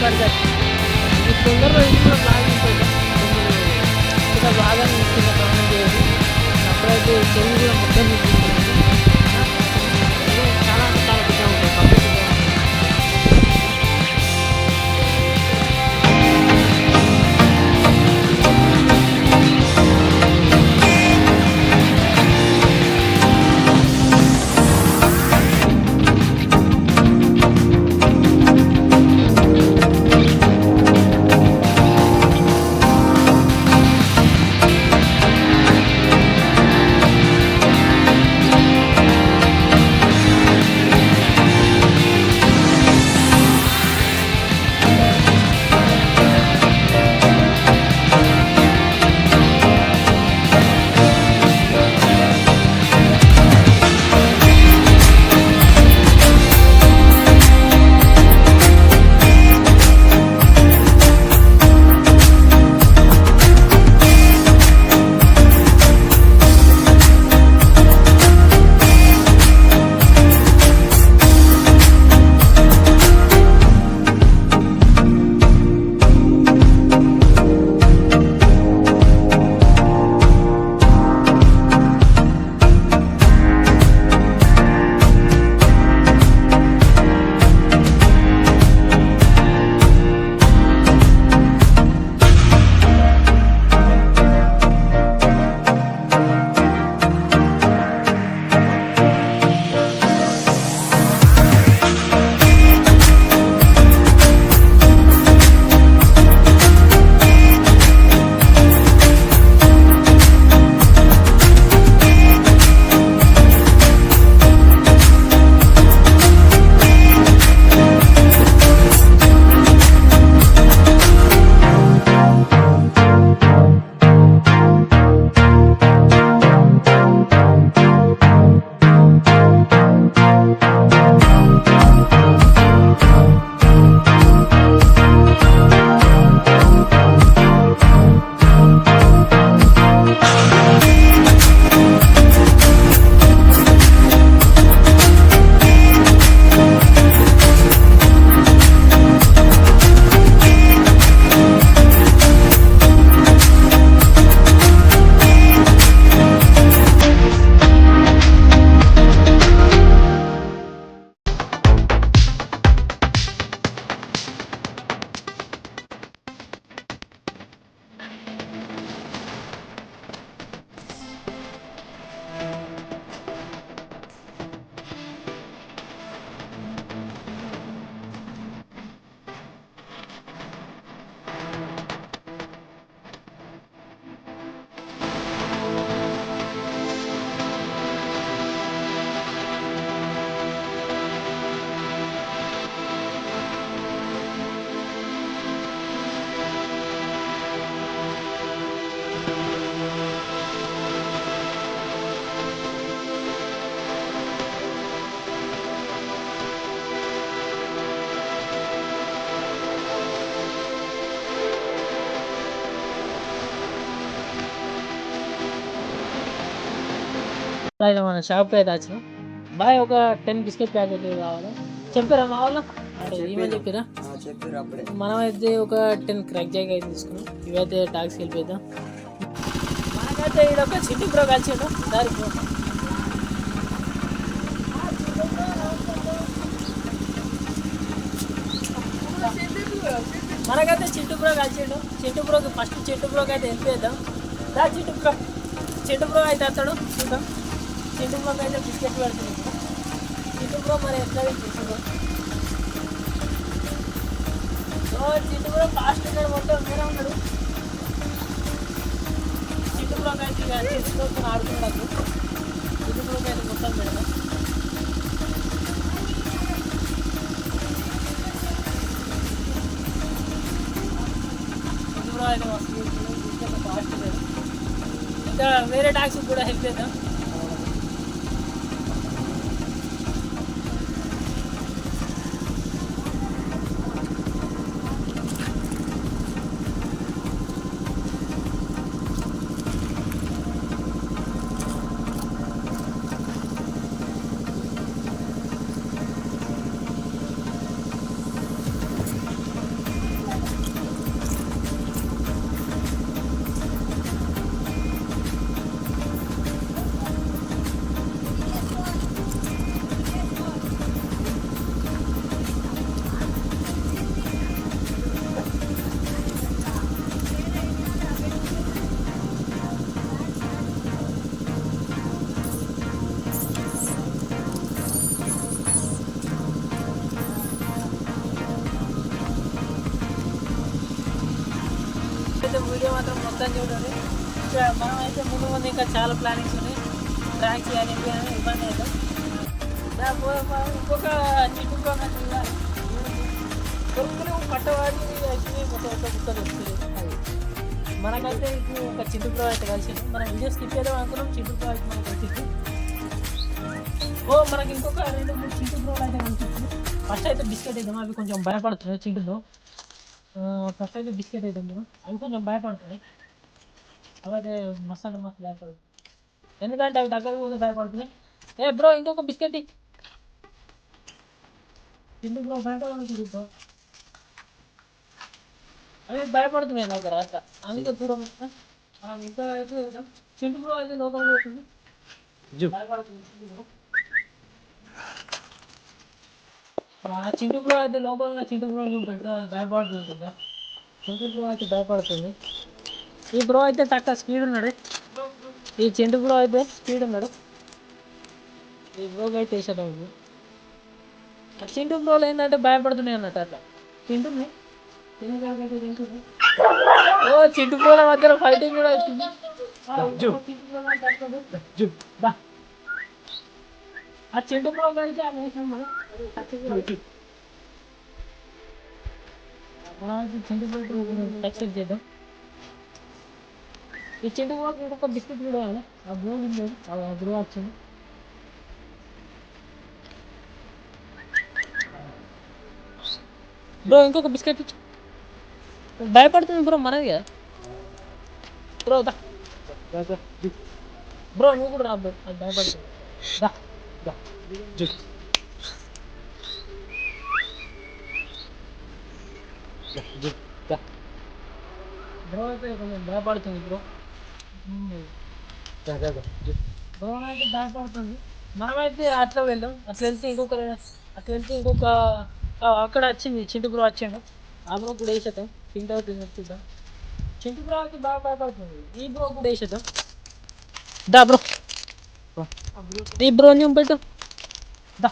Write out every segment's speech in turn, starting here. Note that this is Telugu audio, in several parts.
పడతాయి. ఈ తొందరలో ఇది కూడా ప్లాన్ ఉంటుంది. ఇంకా బాగా కింద కామెంట్ చేయాలి. అప్పుడైతే తెలుగు కూడా మొత్తం చాలా అంటే చాలా పెద్దగా ఉంటాయి కంప్లీట్గా. మన షాప్కి అయితే వచ్చినాం. బాయ్ ఒక 10 బిస్కెట్ ప్యాకెట్ కావాలి చెప్పారా మా వాళ్ళు? ఏమని చెప్పారా? మనమైతే ఒక 10 క్రాక్ జాక్ అయితే తీసుకున్నాం. ఇవైతే టాక్సీ వెళ్ళిపోతాం. మనకైతే ఇక్కడ ఒక చిట్టి బ్రో కలిసిండు దానికి. మనకైతే చిట్టు బ్రో కలిసిండు. చిట్టు బ్రోకి ఫస్ట్ చిట్టు బ్రోకి అయితే వెళ్ళిపోద్దాం. దా చిట్టు బ్రో అయితే వస్తాడు చూద్దాం. చిట్టు బ్రోకి అయితే బిస్కెట్ పెడుతుంది. చిట్టు బ్రో మరి ఎట్లా తీసుకుంటాం. సో చిట్టు బ్రో ఫాస్ట్ ఉన్నాడు, మొత్తం వేరే ఉన్నాడు. చిట్టు బ్రోకి అయితే చిట్టు బ్రోకి ఆడుతున్నాడు. చిట్టు బ్రోకి అయితే మొత్తం పెడదాం. చిట్టు బ్రో అయితే వస్తుంది. ఫాస్ట్ లేదు. ఇంకా వేరే టాక్సీ కూడా హెల్ప్ చేద్దాం. వీడియో మాత్రం మొత్తం చూడండి. మనం అయితే ముందు ముందు ఇంకా చాలా ప్లానింగ్స్ ఉన్నాయి. ట్రాక్ చేయాలి అని ఇబ్బంది అవుతాం. ఇంకొక చిట్టు కొడుకులు పట్టవాడి యాక్చువల్లీ ఒక ముక్కలు వస్తుంది. మనకైతే ఇప్పుడు ఒక చింటు ప్రో అయితే కలిసింది. మనం వీడియో స్కిప్ చేద్దాం అనుకున్నాం. చింటు ప్రో అయితే మనకు వచ్చింది. మనకి ఇంకొక 2-3 చింటు ప్రోలు అయితే కనిపిస్తుంది. ఫస్ట్ అయితే బిస్కెట్ వేద్దాం. అవి కొంచెం భయపడుతున్నాయి చింటుతో. ఫస్ట్ అయితే బిస్కెట్ వేద్దాం మనం. అవి కొంచెం భయపడుతున్నాయి. అవి అయితే మస్తు భయపడుతుంది. ఎందుకంటే అవి దగ్గర కూడా భయపడుతున్నాయి. బ్రో ఇంకొక బిస్కెట్ చింటు బ్రో భయపడుతుంది బ్రో. అవి భయపడుతున్నాయి దగ్గర అట్లా. అందుకే దూరం మనం ఇంకా అయితే చింటు బ్రో అయితే లోపల పోతుంది. భయపడుతుంది చింటు బ్రో అయితే లోపల చింటు బ్రో భయపడుతుంది. చింటు బ్రో అయితే భయపడుతుంది. ఈ బ్రో అయితే తక్కువ స్పీడ్ ఉన్నాడు. ఈ చింటు బ్రో అయితే స్పీడ్ ఉన్నాడు. ఈ బ్రోకి అయితే వేసాడు. చింటు బ్రోలు ఏంటంటే భయపడుతున్నాయి అన్నట్టు అట్లా తింటుంది. చింటు బ్రోల మధ్యలో ఫైటింగ్ కూడా అవుతుంది. ఆ చింటు బ్రో అయితే చింటు బ్రో యాక్సెప్ట్ చేద్దాం. ఈ చింటు బ్రో ఒక బిస్కెట్ కూడా కావాలి. ఆ బ్రో ఉంది. ఆ బ్రో వచ్చింది. బ్రో ఇంకొక బిస్కెట్ ఇచ్చి భయపడుతుంది బ్రో. మనది కదా బ్రో. బ్రో నువ్వు కూడా రా బ్రో. అది భయపడుతుంది. బ్రో అయితే కొంచెం భయపడుతుంది బ్రో. బ్రో అయితే భయపడుతుంది. మనమైతే అట్లా వెళ్దాం. అట్లా వెళ్తే ఇంకొక అక్కడ వచ్చింది చింటు బ్రో వచ్చాడు. ఆ బ్రో కూడా వేసేద్దాం. పింక్ అవుతుంది చూద్దాం. చింటు బ్రో అయితే బాగా భయపడుతుంది. ఈ బ్రో కూడా వేసేద్దాం. దా బ్రో. ఈ బ్రో నేను పెట్టు. దా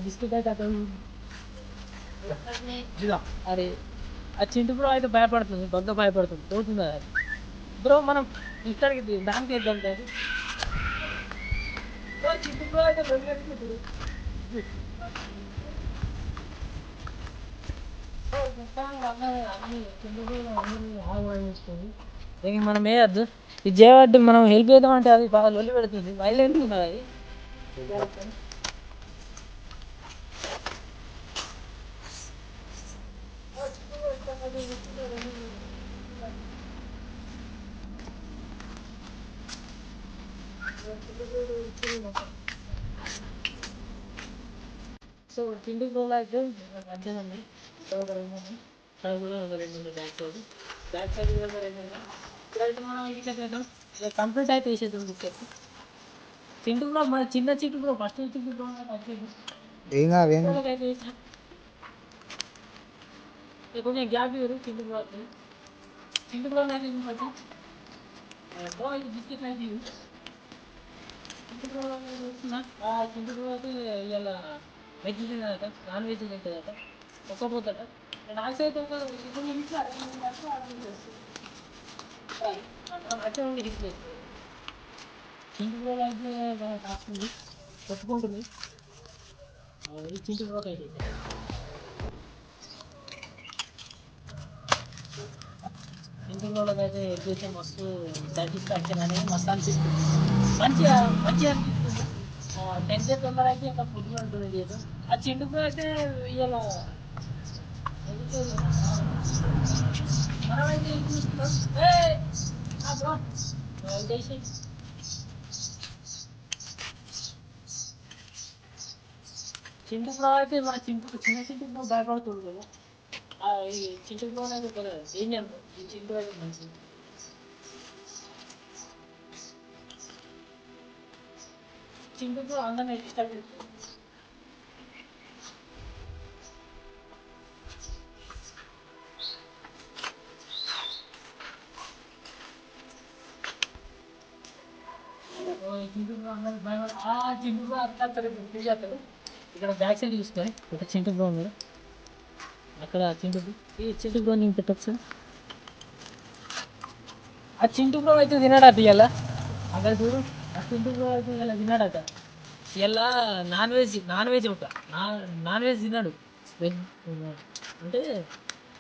బిస్కెట్ అయితే అక్కడ అరే ఆ చింటు బ్రో అయితే భయపడుతుంది. దొంగ భయపడుతుంది. పోతుంది అది బ్రో. మనం ఇక్కడికి దానికి వేద్దాం. చింటు బ్రో అయితే మనం వేయద్దు. ఇది చేయవద్దు. మనం హెల్ప్ చేద్దాం అంటే అది బాగా లొల్లి పెడుతుంది. వైలెంట్ ఉన్నది అది. సో చింటు బ్రోలో అయితే మంచిదండి. బ్యాక్ సైడ్ ఇక్కడైతే మనం కంప్లీట్ అయితే వేసేద్దాం. బిస్కెట్ చింటు బ్రో మన చిన్న Chintu bro first Chintu bro కొంచెం గ్యాప్ ఇవ్వరు. చింటు బ్రో అయితే బ్రో ఇది బిస్కెట్ అయితే చింటు బ్రో చింటు బ్రో అయితే ఇలా వెజ్ తినదట. నాన్ వెజ్ తింటుందట. ఒక్కపోతట నాకు అయితే చింటు బ్రో అయితే కాస్తుంది కొట్టుకుంటుంది. ఈ చింటు బ్రోకి అయితే చింటు బ్రోకి అయితే ఎగ్జైతే మస్తు సాటిస్ఫాక్షన్ అనేది మస్తు అనిపిస్తుంది. మంచిగా అనిపిస్తుంది. 10 days తొందర అయితే ఇంకా ఫుడ్ ఉంటుంది లేదు. ఆ చింటు బ్రో అయితే ఇలా మనమైతే బ్రో చింటు బ్రో అయితే మన చిన్న చింటు బ్రో భయపడుతుంది కదా. ఈ చింటు బ్రో అయితే ఏం చేద్దాం. ఈ చింటు అయితే మంచిది. చింటు బ్రో అందరినీ డిస్టర్బ్ చేస్తుంది. చింటు బ్రో అందరికి భయపడి చింటు బ్రో అట్లా చేస్తాడు. ఇక్కడ బ్యాక్ సైడ్ చూసుకొని ఒక చింటు బ్రో ఉన్నాడు. అక్కడ చింటూ ఈ చింటూ బ్రో నేను పెట్టచ్చు. ఆ చింటూ బ్రో అయితే తినడట ఇలా అక్కడ చూడు. ఆ చింటూ బ్రో అయితే ఇలా తిన్నాడట. ఇలా నాన్ వెజ్ ఒక నాన్ వెజ్ తిన్నాడు. వెజ్ అంటే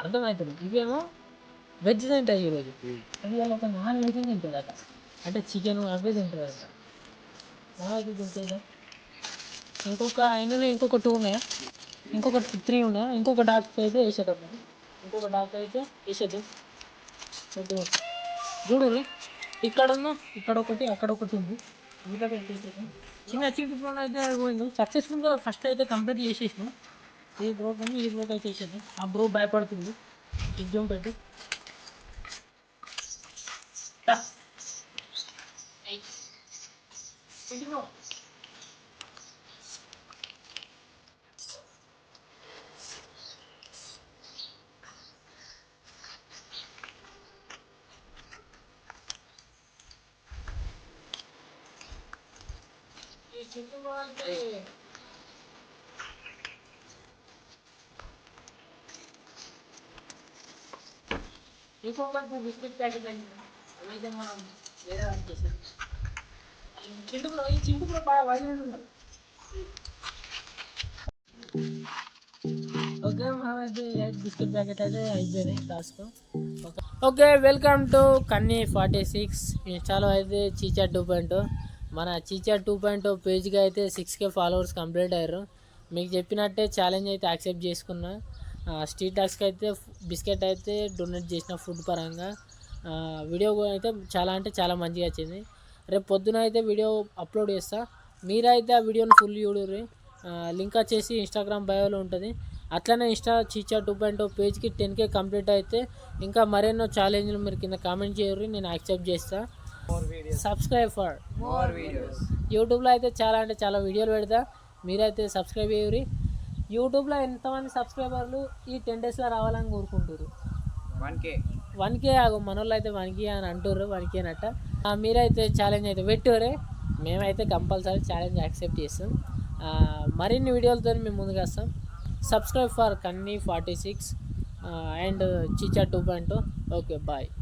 అర్థమవుతుంది. ఇవేమో వెజ్ తింటాయి ఈరోజు. అది ఇలా ఒక నాన్ వెజ్ తింటుందట. అంటే చికెన్ అవే తింటుందట. నాన్ వెజ్ తింటుందా. ఇంకొక 2 ఉన్నాయా, ఇంకొక 3 ఉన్నాయా, ఇంకొక డాక్టర్ అయితే వేసేద్దాం. ఇంకొక డాక్టర్ అయితే వేసేద్దాం. చూడు ఇక్కడ ఒకటి అక్కడ ఒకటి ఉంది. ఇంకా చిన్న చిన్న అయితే పోయింది. సక్సెస్ఫుల్గా ఫస్ట్ అయితే కంప్లీట్ చేసేసినాం. ఈ బ్రోక్ అయితే వేసేద్దాం. ఆ బ్రో భయపడుతుంది. ఎగ్జామ్ పెట్టి ఇంకొక బిస్కెట్ ప్యాకెట్ అయితే మనం వేరే వచ్చేసాం. చింటు బాగా వైలెంట్ ఉన్నారు. ఓకే మనమైతే బిస్కెట్ ప్యాకెట్ అయితే అయిపోయినాయి టాస్క్. ఓకే వెల్కమ్ టు కన్నీ 46 ఇన్స్టాలో అయితే చీచా 2.0. మన చీచా 2.0 పేజ్కి అయితే 6K ఫాలోవర్స్ కంప్లీట్ అయ్యారు. మీకు చెప్పినట్టే ఛాలెంజ్ అయితే యాక్సెప్ట్ చేసుకున్నా. స్ట్రీట్ డాగ్స్కి అయితే బిస్కెట్ అయితే డొనేట్ చేసిన ఫుడ్ పరంగా. వీడియో అయితే చాలా మంచిగా వచ్చింది. రేపు పొద్దున అయితే వీడియో అప్లోడ్ చేస్తా. మీరైతే ఆ వీడియోని ఫుల్ చూడరు. లింక్ వచ్చేసి ఇన్స్టాగ్రామ్ బయోలో ఉంటుంది. అట్లనే చీచా 2.0 పేజ్కి 10K కంప్లీట్ అయితే ఇంకా మరెన్నో ఛాలెంజ్లు మీరు కింద కామెంట్ చేయరు, నేను యాక్సెప్ట్ చేస్తా. Subscribe for more videos. యూట్యూబ్లో అయితే చాలా వీడియోలు పెడతా, మీరైతే సబ్స్క్రైబ్ చేయరు. యూట్యూబ్లో ఎంతమంది సబ్స్క్రైబర్లు ఈ 10 డేస్లో రావాలని కోరుకుంటారు. 1K మన వాళ్ళు అయితే 1K అని అంటారు. 1K అన్నట్ట. మీరైతే ఛాలెంజ్ అయితే పెట్టురే, మేమైతే కంపల్సరీ ఛాలెంజ్ యాక్సెప్ట్ చేస్తాం. మరిన్ని వీడియోలతో మేము ముందుకు వస్తాం. Subscribe for Kanni 46 and చీచా 2.0. Okay bye.